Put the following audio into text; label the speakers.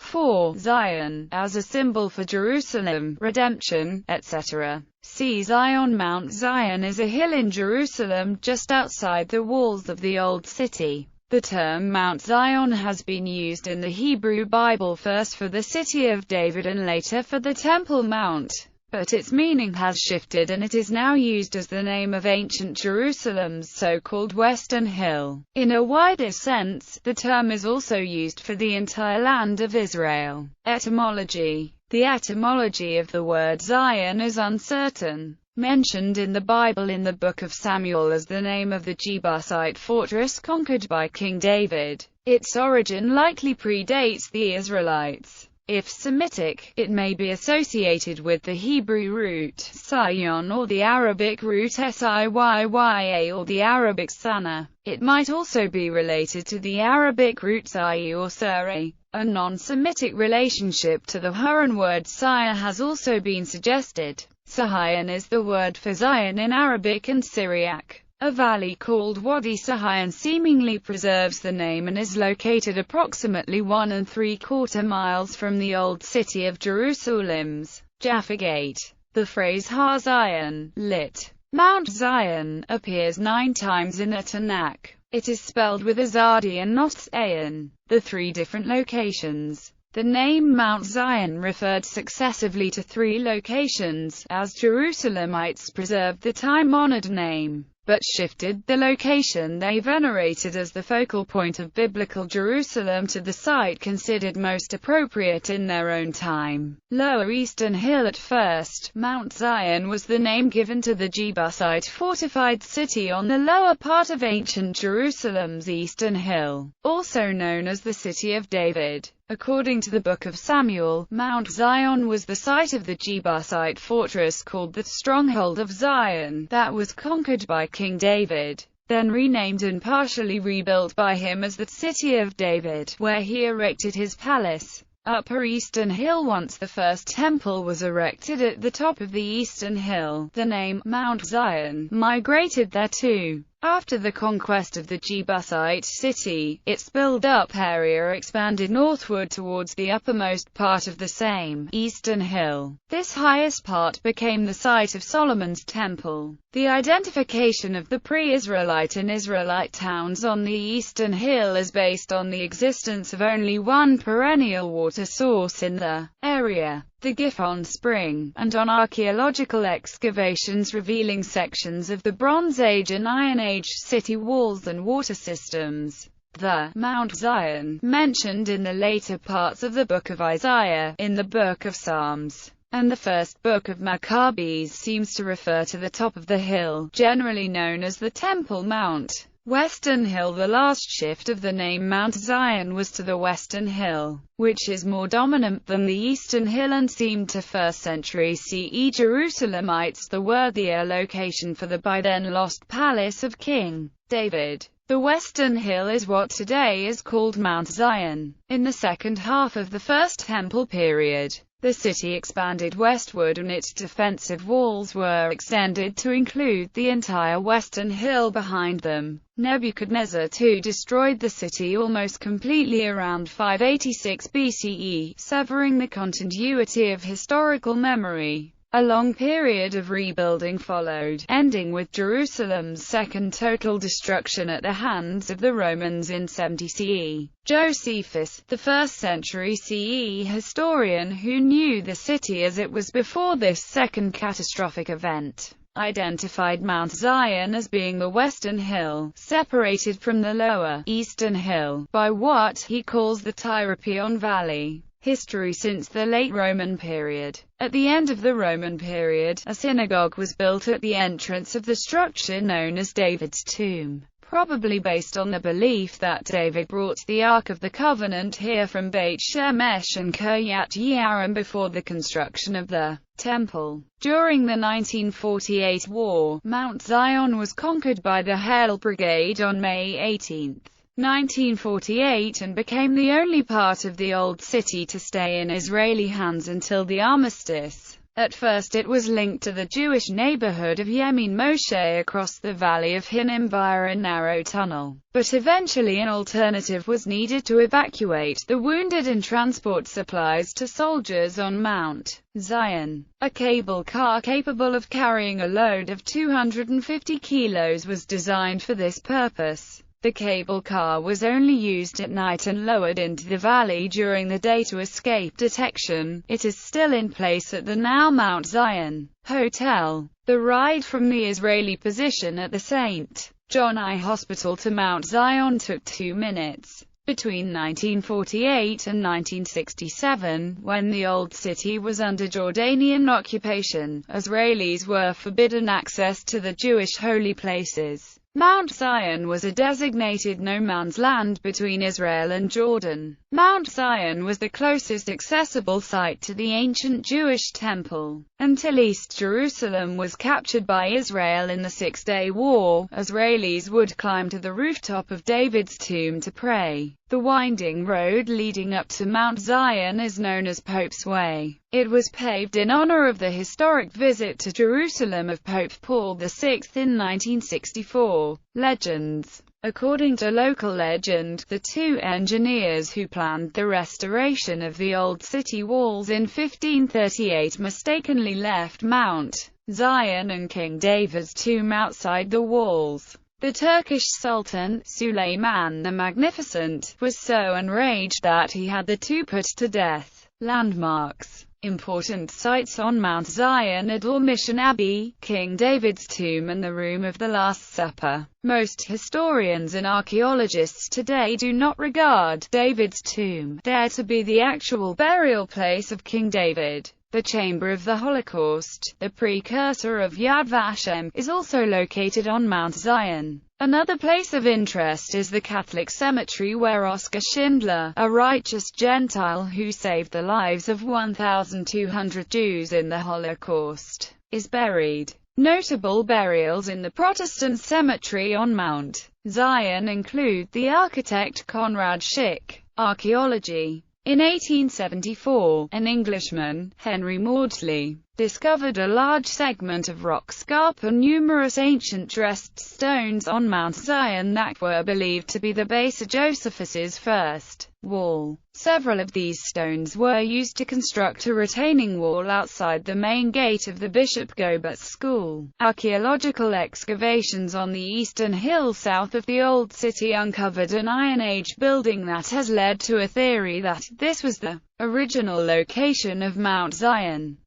Speaker 1: 4. Zion, as a symbol for Jerusalem, redemption, etc. See Zion. Mount Zion is a hill in Jerusalem, just outside the walls of the Old City. The term Mount Zion has been used in the Hebrew Bible first for the city of David and later for the Temple Mount. But its meaning has shifted and it is now used as the name of ancient Jerusalem's so-called Western Hill. In a wider sense, the term is also used for the entire land of Israel. Etymology. The etymology of the word Zion is uncertain. Mentioned in the Bible in the Book of Samuel as the name of the Jebusite fortress conquered by King David. Its origin likely predates the Israelites. If Semitic, it may be associated with the Hebrew root Sion or the Arabic root Siyya or the Arabic Sana. It might also be related to the Arabic root Sa'i or Suri. A non-Semitic relationship to the Huron word Siyya has also been suggested. Sahayan is the word for Zion in Arabic and Syriac. A valley called Wadi Sahayan seemingly preserves the name and is located approximately 1 3/4 miles from the old city of Jerusalem's Jaffa Gate. The phrase Har Zion, lit. Mount Zion, appears 9 times in the Tanakh. It is spelled with a Zadi and not Ayin. The 3 different locations. The name Mount Zion referred successively to 3 locations, as Jerusalemites preserved the time-honored name, but shifted the location they venerated as the focal point of biblical Jerusalem to the site considered most appropriate in their own time. Lower Eastern Hill. At first, Mount Zion was the name given to the Jebusite fortified city on the lower part of ancient Jerusalem's Eastern Hill, also known as the City of David. According to the Book of Samuel, Mount Zion was the site of the Jebusite fortress called the Stronghold of Zion, that was conquered by King David, then renamed and partially rebuilt by him as the City of David, where he erected his palace. Upper Eastern Hill. Once the first temple was erected at the top of the Eastern Hill, the name, Mount Zion, migrated there too. After the conquest of the Jebusite city, its built-up area expanded northward towards the uppermost part of the same Eastern Hill. This highest part became the site of Solomon's Temple. The identification of the pre-Israelite and Israelite towns on the Eastern Hill is based on the existence of only one perennial water source in the area, the Gihon Spring, and on archaeological excavations revealing sections of the Bronze Age and Iron Age city walls and water systems. The Mount Zion, mentioned in the later parts of the Book of Isaiah, in the Book of Psalms, and the first book of Maccabees, seems to refer to the top of the hill, generally known as the Temple Mount. Western Hill. The last shift of the name Mount Zion was to the Western Hill, which is more dominant than the Eastern Hill and seemed to 1st century CE Jerusalemites the worthier location for the by then lost palace of King David. The Western Hill is what today is called Mount Zion. In the second half of the First Temple period, the city expanded westward and its defensive walls were extended to include the entire Western Hill behind them. Nebuchadnezzar II destroyed the city almost completely around 586 BCE, severing the continuity of historical memory. A long period of rebuilding followed, ending with Jerusalem's second total destruction at the hands of the Romans in 70 CE. Josephus, the 1st century CE historian who knew the city as it was before this second catastrophic event, identified Mount Zion as being the Western Hill, separated from the lower, Eastern Hill, by what he calls the Tyropoeon Valley. History. Since the late Roman period. At the end of the Roman period, a synagogue was built at the entrance of the structure known as David's tomb, probably based on the belief that David brought the Ark of the Covenant here from Beit Shemesh and Kiryat Yearim before the construction of the temple. During the 1948 war, Mount Zion was conquered by the Hail Brigade on May 18, 1948 and became the only part of the Old City to stay in Israeli hands until the armistice. At first it was linked to the Jewish neighborhood of Yemin Moshe across the valley of Hinnom via a narrow tunnel, but eventually an alternative was needed to evacuate the wounded and transport supplies to soldiers on Mount Zion. A cable car capable of carrying a load of 250 kilos was designed for this purpose. The cable car was only used at night and lowered into the valley during the day to escape detection. It is still in place at the now Mount Zion Hotel. The ride from the Israeli position at the St. John Eye Hospital to Mount Zion took 2 minutes. Between 1948 and 1967, when the Old City was under Jordanian occupation, Israelis were forbidden access to the Jewish holy places. Mount Zion was a designated no-man's land between Israel and Jordan. Mount Zion was the closest accessible site to the ancient Jewish temple. Until East Jerusalem was captured by Israel in the Six-Day War, Israelis would climb to the rooftop of David's tomb to pray. The winding road leading up to Mount Zion is known as Pope's Way. It was paved in honor of the historic visit to Jerusalem of Pope Paul VI in 1964. Legends. According to local legend, the two engineers who planned the restoration of the old city walls in 1538 mistakenly left Mount Zion and King David's tomb outside the walls. The Turkish Sultan, Suleiman the Magnificent, was so enraged that he had the two put to death. Landmarks. Important sites on Mount Zion are Dormition Abbey, King David's tomb and the Room of the Last Supper. Most historians and archaeologists today do not regard David's tomb there to be the actual burial place of King David. The Chamber of the Holocaust, the precursor of Yad Vashem, is also located on Mount Zion. Another place of interest is the Catholic cemetery where Oskar Schindler, a righteous Gentile who saved the lives of 1,200 Jews in the Holocaust, is buried. Notable burials in the Protestant cemetery on Mount Zion include the architect Conrad Schick. Archaeology. In 1874, an Englishman, Henry Maudsley, discovered a large segment of rock scarp and numerous ancient dressed stones on Mount Zion that were believed to be the base of Josephus's first wall. Several of these stones were used to construct a retaining wall outside the main gate of the Bishop Gobert's School. Archaeological excavations on the eastern hill south of the Old City uncovered an Iron Age building that has led to a theory that this was the original location of Mount Zion.